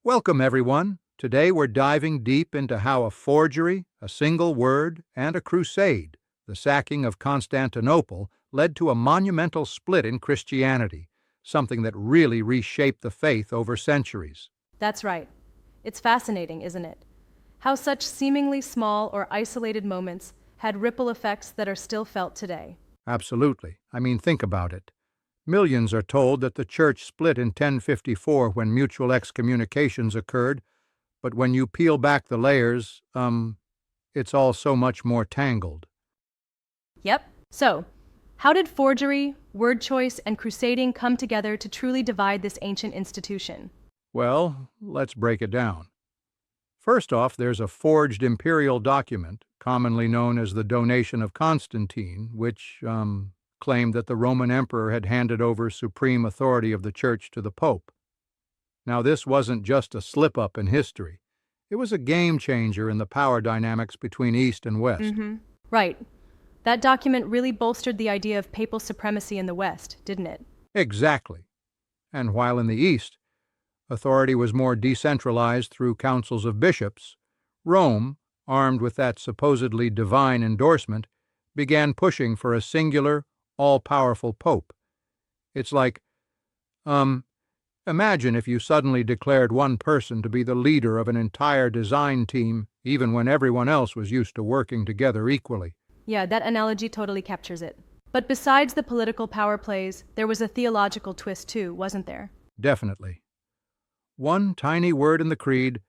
Welcome, everyone. Today we're diving deep into how a forgery, a single word, and a crusade, the sacking of Constantinople, led to a monumental split in Christianity, something that really reshaped the faith over centuries. That's right. It's fascinating, isn't it? How such seemingly small or isolated moments had ripple effects that are still felt today. Absolutely. Think about it. Millions are told that the church split in 1054 when mutual excommunications occurred, but when you peel back the layers, it's all so much more tangled. Yep. So, how did forgery, word choice, and crusading come together to truly divide this ancient institution? Well, let's break it down. First off, there's a forged imperial document, commonly known as the Donation of Constantine, which claimed that the Roman emperor had handed over supreme authority of the church to the pope. Now, this wasn't just a slip-up in history. It was a game changer in the power dynamics between East and West. Right. That document really bolstered the idea of papal supremacy in the West, didn't it? Exactly. And while in the East, authority was more decentralized through councils of bishops, Rome, armed with that supposedly divine endorsement, began pushing for a singular, all-powerful pope. It's like, imagine if you suddenly declared one person to be the leader of an entire design team, even when everyone else was used to working together equally. Yeah, that analogy totally captures it. But besides the political power plays, there was a theological twist too, wasn't there? Definitely. One tiny word in the creed,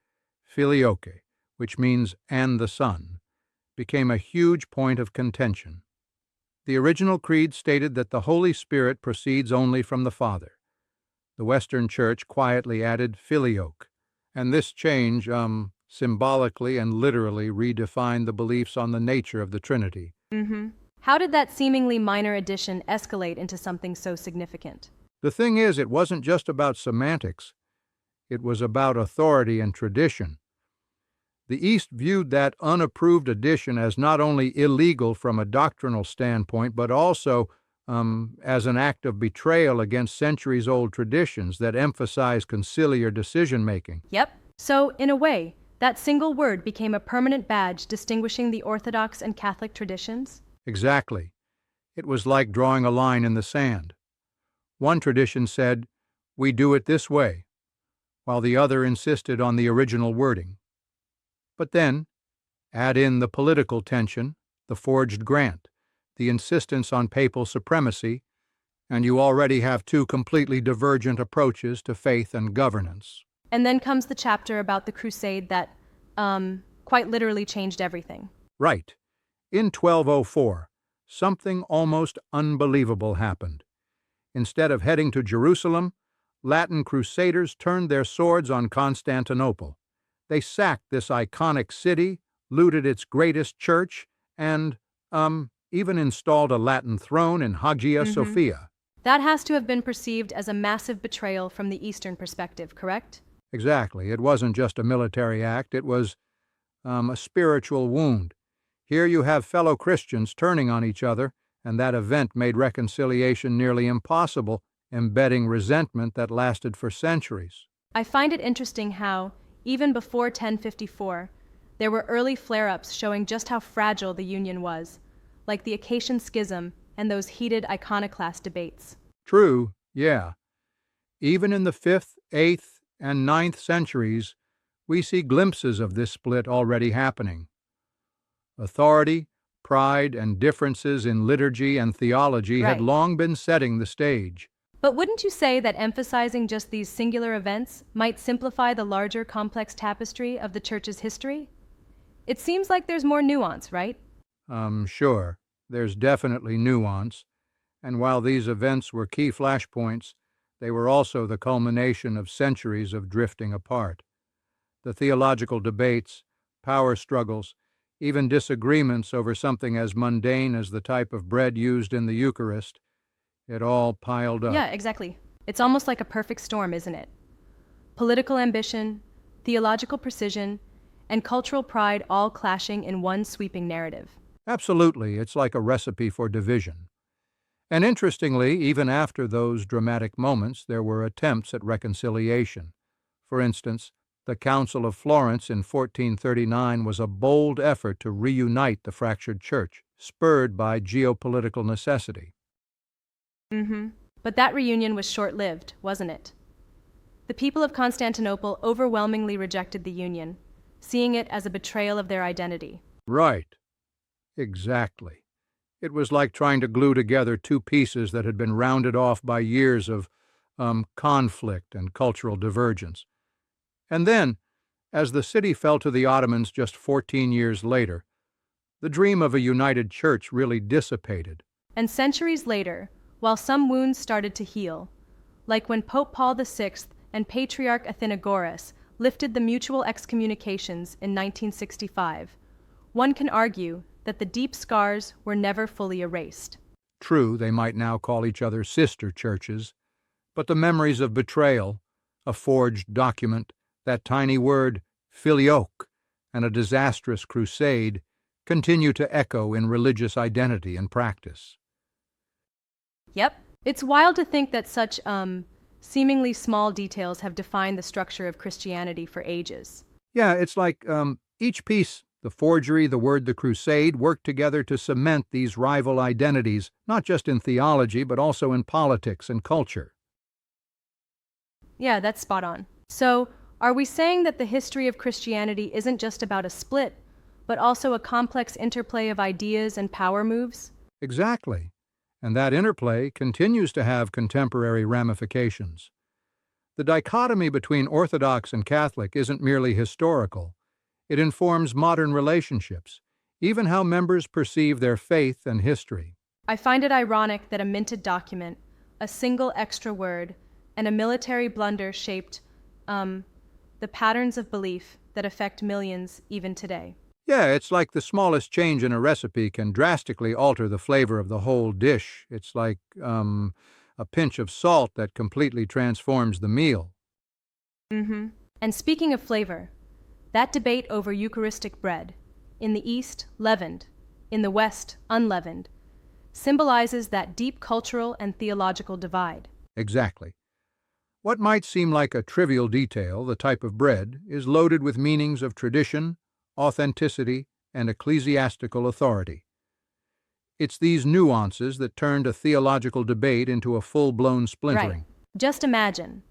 Filioque, which means "and the Son," became a huge point of contention. The original creed stated that the Holy Spirit proceeds only from the Father. The Western Church quietly added Filioque, and this change, symbolically and literally redefined the beliefs on the nature of the Trinity. How did that seemingly minor addition escalate into something so significant? The thing is, it wasn't just about semantics. It was about authority and tradition. The East viewed that unapproved addition as not only illegal from a doctrinal standpoint, but also as an act of betrayal against centuries-old traditions that emphasize conciliar decision-making. Yep. So, in a way, that single word became a permanent badge distinguishing the Orthodox and Catholic traditions? Exactly. It was like drawing a line in the sand. One tradition said, "We do it this way," while the other insisted on the original wording. But then, add in the political tension, the forged grant, the insistence on papal supremacy, and you already have two completely divergent approaches to faith and governance. And then comes the chapter about the crusade that, quite literally changed everything. Right. In 1204, something almost unbelievable happened. Instead of heading to Jerusalem, Latin crusaders turned their swords on Constantinople. They sacked this iconic city, looted its greatest church, and, even installed a Latin throne in Hagia Sophia. That has to have been perceived as a massive betrayal from the Eastern perspective, correct? Exactly. It wasn't just a military act, it was a spiritual wound. Here you have fellow Christians turning on each other, and that event made reconciliation nearly impossible, embedding resentment that lasted for centuries. I find it interesting how, even before 1054, there were early flare-ups showing just how fragile the Union was, like the Acacian Schism and those heated iconoclast debates. True, yeah. Even in the 5th, 8th, and 9th centuries, we see glimpses of this split already happening. Authority, pride, and differences in liturgy and theology had Right. long been setting the stage. But wouldn't you say that emphasizing just these singular events might simplify the larger complex tapestry of the Church's history? It seems like there's more nuance, right? Sure, there's definitely nuance, and while these events were key flashpoints, they were also the culmination of centuries of drifting apart. The theological debates, power struggles, even disagreements over something as mundane as the type of bread used in the Eucharist, it all piled up. Yeah, exactly. It's almost like a perfect storm, isn't it? Political ambition, theological precision, and cultural pride all clashing in one sweeping narrative. Absolutely, it's like a recipe for division. And interestingly, even after those dramatic moments, there were attempts at reconciliation. For instance, The Council of Florence in 1439 was a bold effort to reunite the fractured church, spurred by geopolitical necessity. But that reunion was short-lived, wasn't it? The people of Constantinople overwhelmingly rejected the union, seeing it as a betrayal of their identity. Right. Exactly. It was like trying to glue together two pieces that had been rounded off by years of conflict and cultural divergence. And then, as the city fell to the Ottomans just 14 years later, the dream of a united church really dissipated. And centuries later, while some wounds started to heal, like when Pope Paul VI and Patriarch Athenagoras lifted the mutual excommunications in 1965, one can argue that the deep scars were never fully erased. True, they might now call each other sister churches, but the memories of betrayal, a forged document, that tiny word, Filioque, and a disastrous crusade continue to echo in religious identity and practice. Yep. It's wild to think that such, seemingly small details have defined the structure of Christianity for ages. Yeah, it's like each piece, the forgery, the word, the crusade, worked together to cement these rival identities, not just in theology, but also in politics and culture. Yeah, that's spot on. So, are we saying that the history of Christianity isn't just about a split, but also a complex interplay of ideas and power moves? Exactly. And that interplay continues to have contemporary ramifications. The dichotomy between Orthodox and Catholic isn't merely historical. It informs modern relationships, even how members perceive their faith and history. I find it ironic that a minted document, a single extra word, and a military blunder shaped, the patterns of belief that affect millions even today. Yeah, it's like the smallest change in a recipe can drastically alter the flavor of the whole dish. It's like a pinch of salt that completely transforms the meal. And speaking of flavor, that debate over Eucharistic bread, in the East, leavened, in the West, unleavened, symbolizes that deep cultural and theological divide. Exactly. What might seem like a trivial detail, the type of bread, is loaded with meanings of tradition, authenticity, and ecclesiastical authority. It's these nuances that turned a theological debate into a full-blown splintering. Right. Just imagine.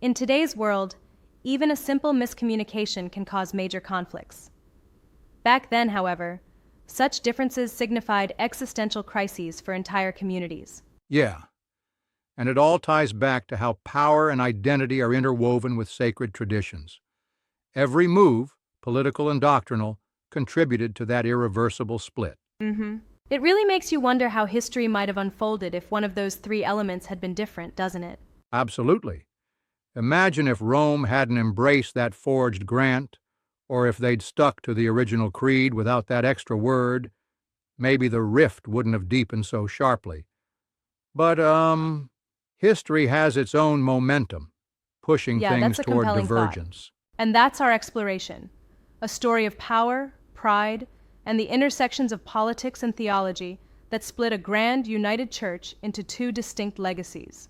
In today's world, even a simple miscommunication can cause major conflicts. Back then, however, such differences signified existential crises for entire communities. Yeah. And it all ties back to how power and identity are interwoven with sacred traditions. Every move, political and doctrinal, contributed to that irreversible split. It really makes you wonder how history might have unfolded if one of those three elements had been different, doesn't it? Absolutely. Imagine if Rome hadn't embraced that forged grant, or if they'd stuck to the original creed without that extra word. Maybe the rift wouldn't have deepened so sharply. But, history has its own momentum, pushing things toward divergence. And that's our exploration. A story of power, pride, and the intersections of politics and theology that split a grand, united church into two distinct legacies.